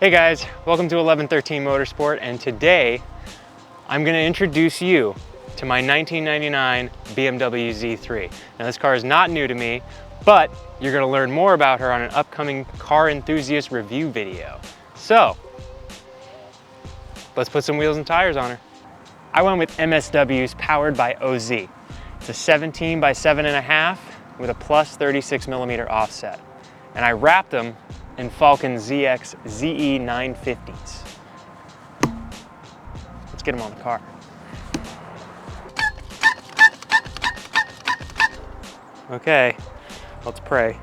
Hey guys, welcome to 1113 Motorsport, and today I'm going to introduce you to my 1999 BMW Z3. Now this car is not new to me, but you're going to learn more about her on an upcoming car enthusiast review video. So, let's put some wheels and tires on her. I went with MSW's Powered by OZ. It's a 17 by 7.5 with a plus 36mm offset. And I wrapped them in Falcon ZX ZE 950s. Let's get them on the car. Okay, let's pray.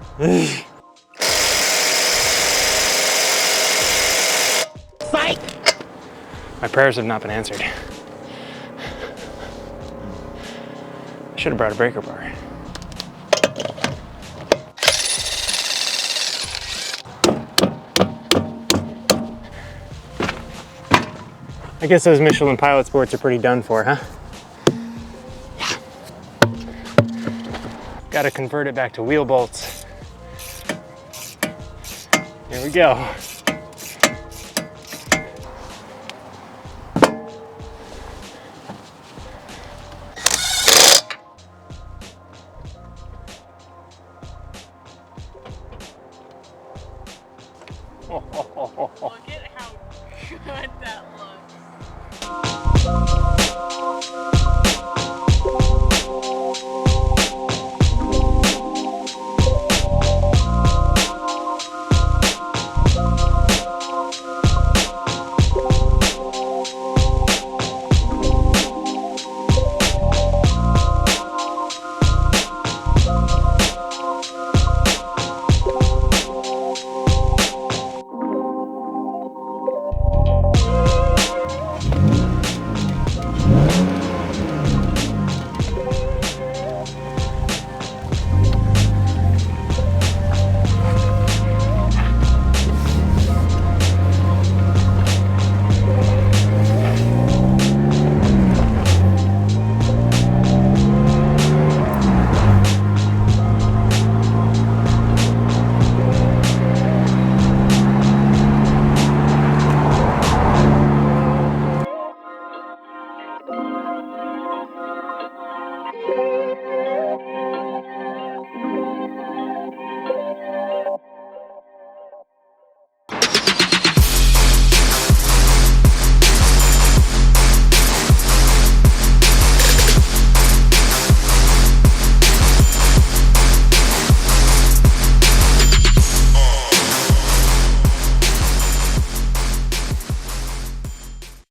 Fight! My prayers have not been answered. I should have brought a breaker bar. I guess those Michelin Pilot Sports are pretty done for, huh? Yeah. Gotta convert it back to wheel bolts. Here we go. Look at how good that looks.